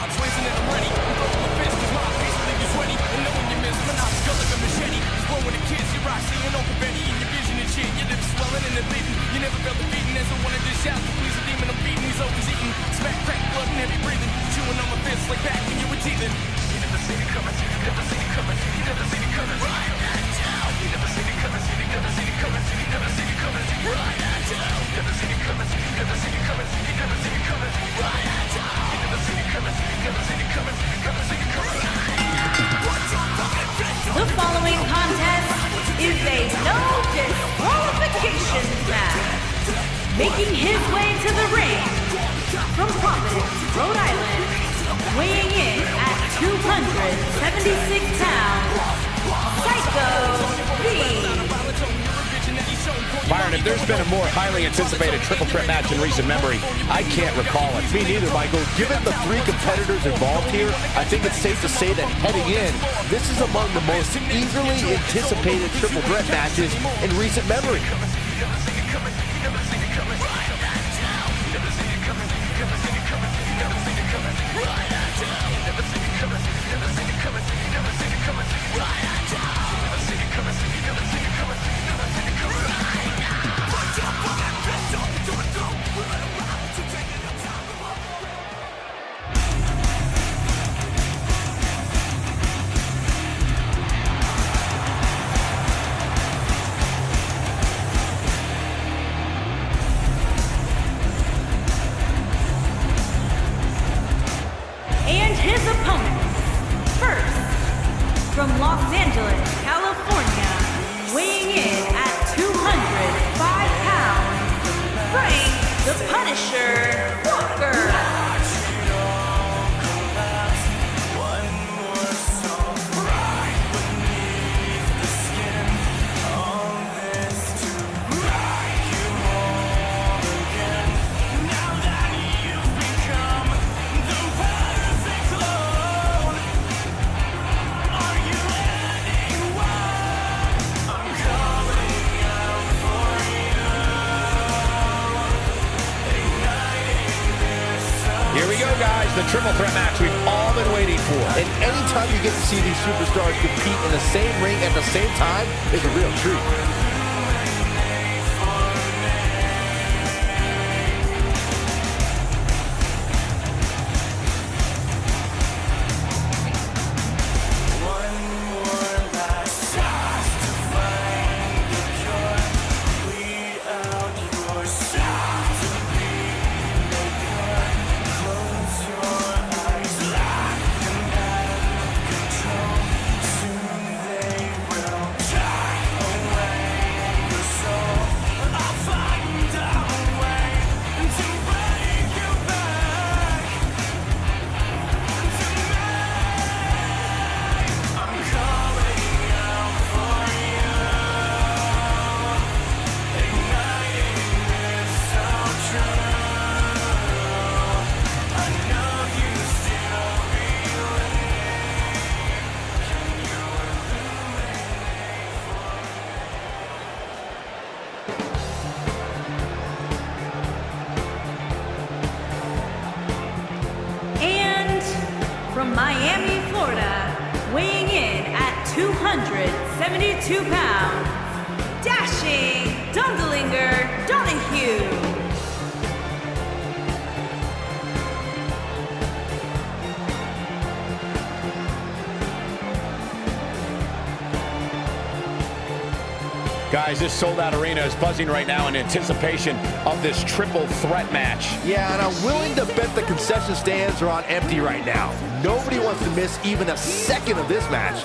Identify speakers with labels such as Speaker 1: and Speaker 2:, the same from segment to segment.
Speaker 1: odds, raising it, I'm ready. I'm throwing my fist, cause my face will leave you sweaty. And knowing you miss, my knob's cut like a machete. He's blowing a kiss, your eyes seeing no confetti in your vision and shit. Your lips swelling and they're bleeding. You never felt the beating as I wanted to shout. To please a demon I'm feeding, he's always eating. Smack, crack, blood and heavy breathing. Chewing on my fists like back when you were teething. You never seen it coming, you never seen it coming, you never seen it coming. Right now, you never seen it coming, you never seen it coming, you never seen it coming. Right now, never seen it coming, you never seen it coming, you never seen it coming. Right now, you never seen it coming, you never seen it coming, you never seen it coming.
Speaker 2: The following contest is a no disqualification match. Making his way to the ring from Providence, Rhode Island, weighing in at 276 pounds, Psycho V.
Speaker 3: Byron, if there's been a more highly anticipated triple threat match in recent memory, I can't recall it.
Speaker 4: Me neither, Michael. Given the three competitors involved here, I think it's safe to say that heading in, this is among the most eagerly anticipated triple threat matches in recent memory.
Speaker 2: His opponent, first, from Los Angeles, California, weighing in at 205 pounds, Frank the Punisher Walker.
Speaker 3: Here we go, guys, the triple threat match we've all been waiting for.
Speaker 4: And anytime you get to see these superstars compete in the same ring at the same time is a real treat.
Speaker 2: From Miami, Florida, weighing in at 272 pounds, dashing Dondelinger Donahue.
Speaker 3: Guys, this sold-out arena is buzzing right now in anticipation of this triple threat match.
Speaker 4: Yeah, and I'm willing to bet the concession stands are on empty right now. Nobody wants to miss even a second of this match.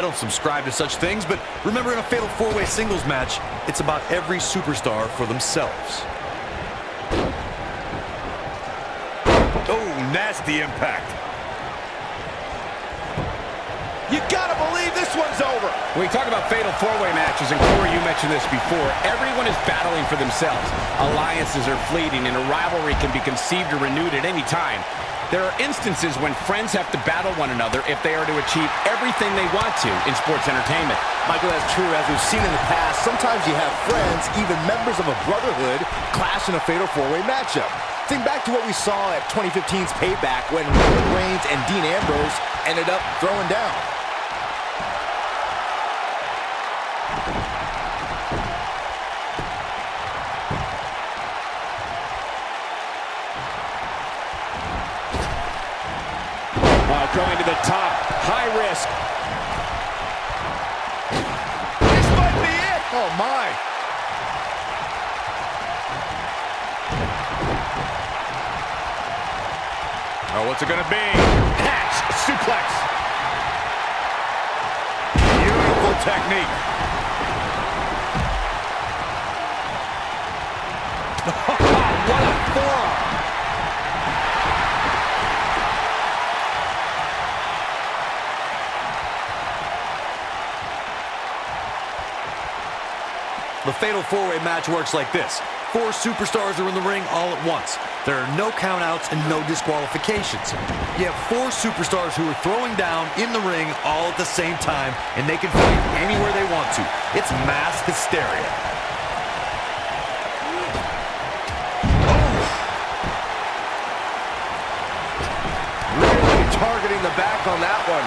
Speaker 5: don't subscribe to such things, but remember, in a fatal four-way singles match, it's about every superstar for themselves.
Speaker 3: Oh, nasty impact.
Speaker 4: You gotta believe this one's over.
Speaker 3: When we talk about fatal four-way matches, and Corey, you mentioned this before, everyone is battling for themselves. Alliances are fleeting, and a rivalry can be conceived or renewed at any time. There are instances when friends have to battle one another if they are to achieve everything they want to in sports entertainment.
Speaker 4: Michael, that's true. As we've seen in the past, sometimes you have friends, even members of a brotherhood, clash in a fatal four-way matchup. Think back to what we saw at 2015's Payback when Roman Reigns and Dean Ambrose ended up throwing down.
Speaker 3: Going to the top, high risk.
Speaker 4: This might be it. Oh, my.
Speaker 3: Oh, what's it going to be? Hatch, suplex. Beautiful technique. What a forearm.
Speaker 5: The fatal four-way match works like this. 4 superstars are in the ring all at once. There are no countouts and no disqualifications. You have 4 superstars who are throwing down in the ring all at the same time, and they can fight anywhere they want to. It's mass hysteria.
Speaker 4: Really targeting the back on that one.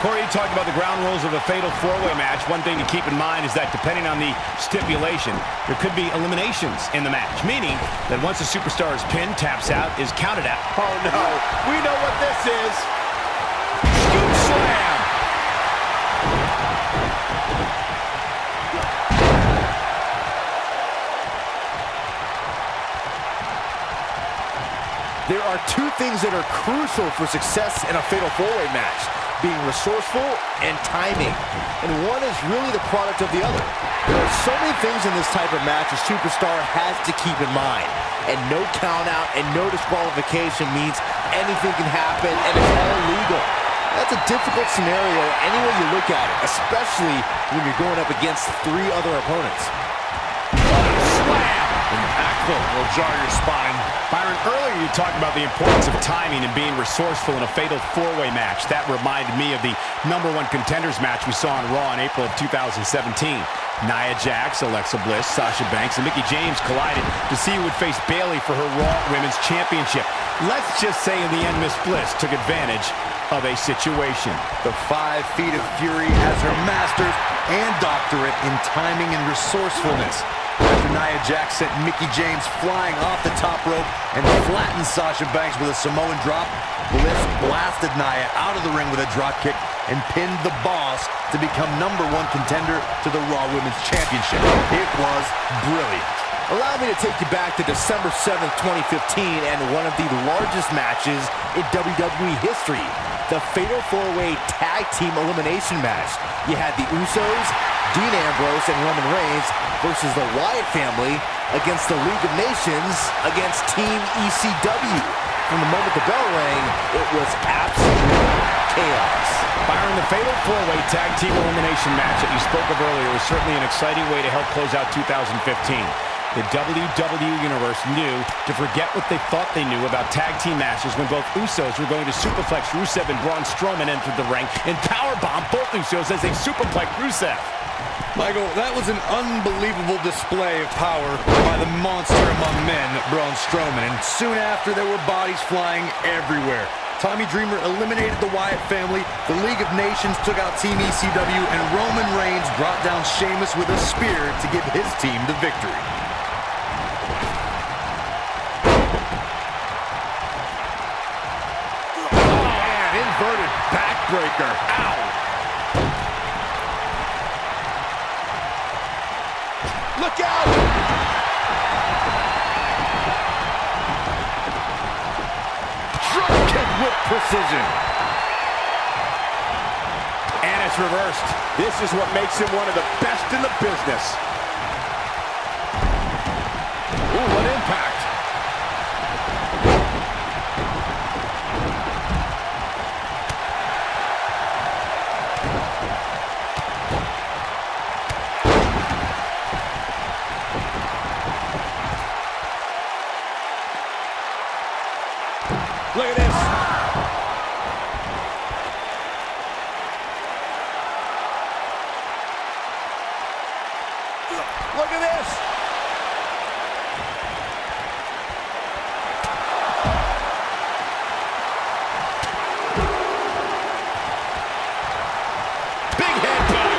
Speaker 3: Corey, you talked about the ground rules of a fatal four-way match. One thing to keep in mind is that depending on the stipulation, there could be eliminations in the match, meaning that once a superstar is pinned, taps out, is counted out.
Speaker 4: Oh, no. We know what this is.
Speaker 3: Scoop slam.
Speaker 4: There are 2 things that are crucial for success in a fatal four-way match: being resourceful and timing. And one is really the product of the other. There are so many things in this type of match a superstar has to keep in mind. And no count out and no disqualification means anything can happen and it's all legal. That's a difficult scenario any way you look at it, especially when you're going up against 3 other opponents.
Speaker 3: Slam. Impactful. Will jar your spine. Byron, earlier you talked about the importance of timing and being resourceful in a fatal four-way match. That reminded me of the #1 contenders match we saw on Raw in April of 2017. Nia Jax, Alexa Bliss, Sasha Banks, and Mickie James collided to see who would face Bayley for her Raw Women's Championship. Let's just say in the end, Miss Bliss took advantage of a situation.
Speaker 5: The 5 feet of fury has her master's and doctorate in timing and resourcefulness. After Nia Jax sent Mickie James flying off the top rope and flattened Sasha Banks with a Samoan drop, Bliss blasted Nia out of the ring with a dropkick and pinned the Boss to become #1 contender to the Raw Women's Championship. It was brilliant.
Speaker 4: Allow me to take you back to December 7th, 2015, and one of the largest matches in WWE history, the Fatal 4-Way Tag Team Elimination match. You had the Usos, Dean Ambrose, and Roman Reigns versus the Wyatt family against the League of Nations against Team ECW. From the moment the bell rang, it was absolute chaos.
Speaker 3: Byron, the Fatal 4-Way Tag Team Elimination match that you spoke of earlier was certainly an exciting way to help close out 2015. The WWE Universe knew to forget what they thought they knew about tag team matches when both Usos were going to superplex Rusev and Braun Strowman entered the ring and powerbomb both Usos as they superplex Rusev.
Speaker 5: Michael, that was an unbelievable display of power by the monster among men, Braun Strowman, and soon after there were bodies flying everywhere. Tommy Dreamer eliminated the Wyatt family, the League of Nations took out Team ECW, and Roman Reigns brought down Sheamus with a spear to give his team the victory.
Speaker 3: Inverted backbreaker. Ow!
Speaker 4: Look out!
Speaker 3: Drop kick with precision. gets reversed. This is what makes him one of the best in the business. Ooh, what impact. Look at this. Look at this. Big headbutt.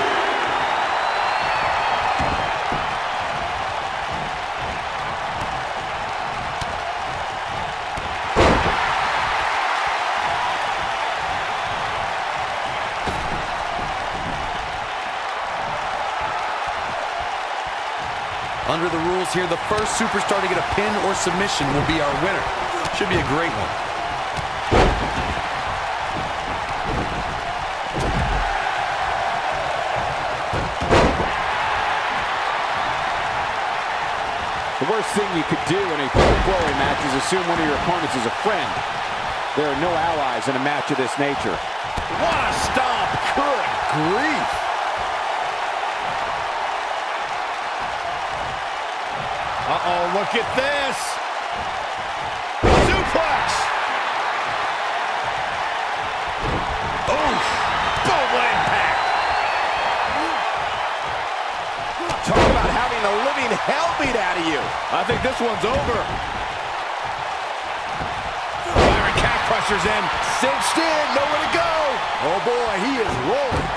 Speaker 5: Under the rules here, the first superstar to get a pin or submission will be our winner. Should be a great one.
Speaker 3: The worst thing you could do in a four-way match is assume one of your opponents is a friend. There are no allies in a match of this nature. What a stomp! Good grief! Uh-oh, look at this! Suplex! Oof! Boom impact! Talk about having the living hell beat out of you. I think this one's over. Byron Cat Crusher's in. Cinched in, nowhere to go. Oh boy, he is rolling.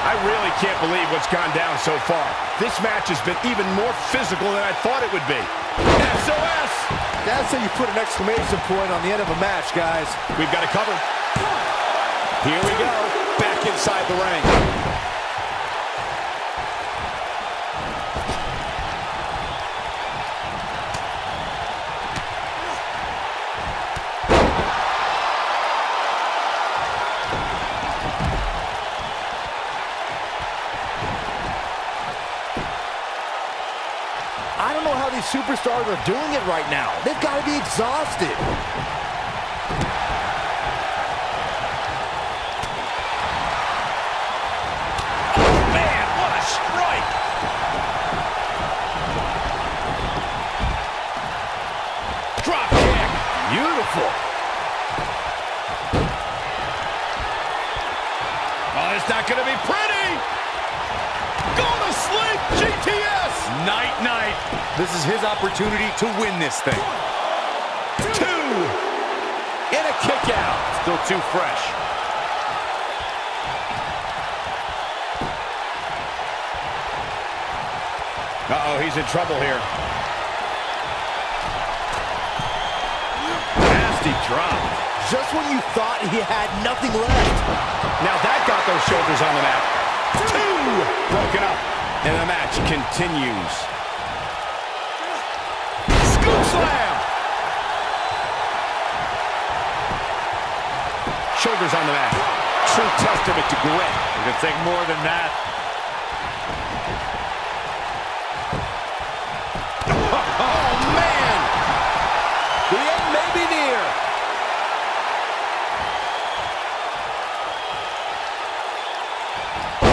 Speaker 3: I really can't believe what's gone down so far. This match has been even more physical than I thought it would be. SOS!
Speaker 4: That's how you put an exclamation point on the end of a match, guys.
Speaker 3: We've got it covered. Here we go. Back inside the ring.
Speaker 4: I don't know how these superstars are doing it right now. They've got to be exhausted.
Speaker 3: Oh, man, what a strike! Drop kick. Beautiful. Oh, it's not going to be pretty. Go to sleep, GTS.
Speaker 5: Night-night. This is his opportunity to win this thing.
Speaker 3: 2. And a kick out.
Speaker 5: Still too fresh.
Speaker 3: Uh-oh, he's in trouble here. Nasty drop.
Speaker 4: Just when you thought he had nothing left.
Speaker 3: Now that got those shoulders on the mat. 2. Broken up. And the match continues. Scoop slam. Shoulders on the mat. True testament to grit.
Speaker 5: It could take more than that.
Speaker 3: Oh, man! The end may be near.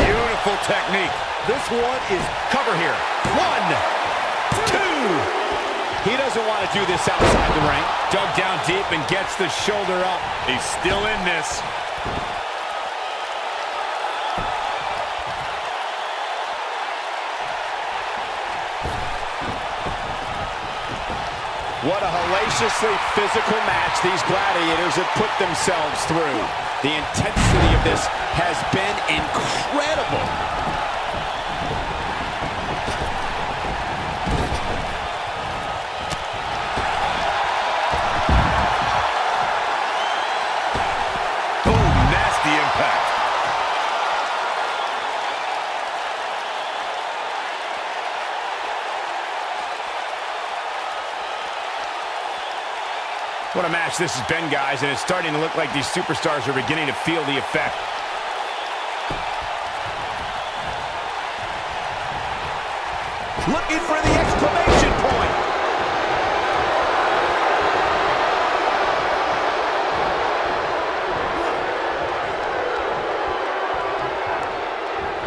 Speaker 5: Beautiful technique.
Speaker 3: This one is cover here. 1, 2. He doesn't want to do this outside the ring. Dug down deep and gets the shoulder up.
Speaker 5: He's still in this.
Speaker 3: What a hellaciously physical match these gladiators have put themselves through. The intensity of this has been incredible. What a match this has been, guys, and it's starting to look like these superstars are beginning to feel the effect.
Speaker 5: Looking for the exclamation point.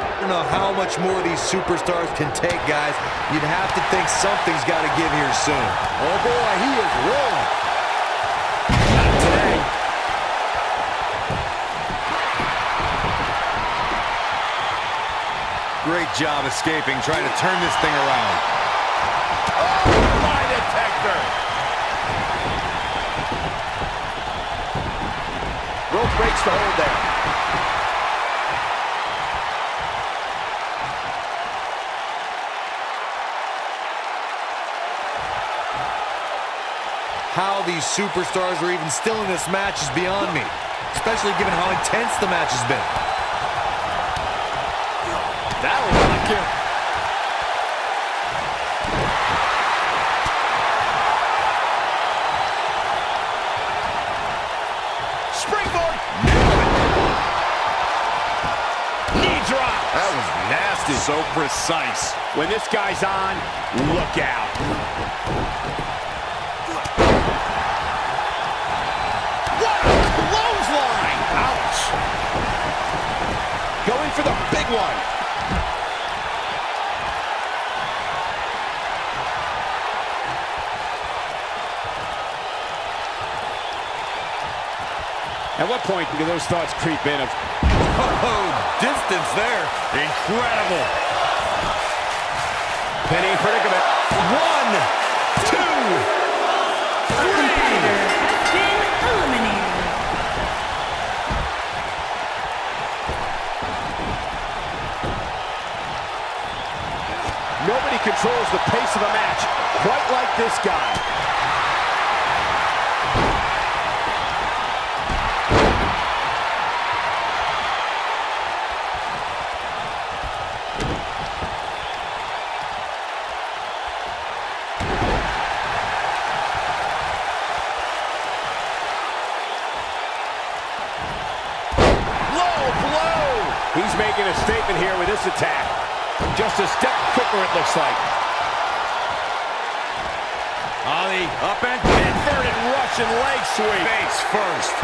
Speaker 5: I don't know how much more these superstars can take, guys. You'd have to think something's got to give here soon.
Speaker 4: Oh boy, he is rolling.
Speaker 3: Not today.
Speaker 5: Great job escaping, trying to turn this thing around.
Speaker 4: Oh, lie detector. Rope breaks the hold there.
Speaker 5: How these superstars are even still in this match is beyond me, especially given how intense the match has been.
Speaker 4: That'll rock you.
Speaker 3: Springboard! Knee drop!
Speaker 4: That was nasty.
Speaker 3: So precise. When this guy's on, look out. What a clothesline! Ouch! Going for the big one. At what point do those thoughts creep in of,
Speaker 5: Oh, distance there. Incredible.
Speaker 3: penny predicament?
Speaker 5: 1, 2,
Speaker 2: Competitor has been eliminated.
Speaker 3: Nobody controls the pace of a match quite like this guy. He's making a statement here with this attack. Just a step quicker, it looks like.
Speaker 5: Ollie, up and
Speaker 3: Inverted Russian leg sweep.
Speaker 5: face first.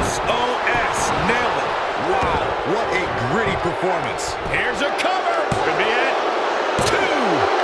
Speaker 5: SOS, nailed it. Wow, what a gritty performance.
Speaker 3: Here's a cover.
Speaker 5: Could be it.
Speaker 3: 2.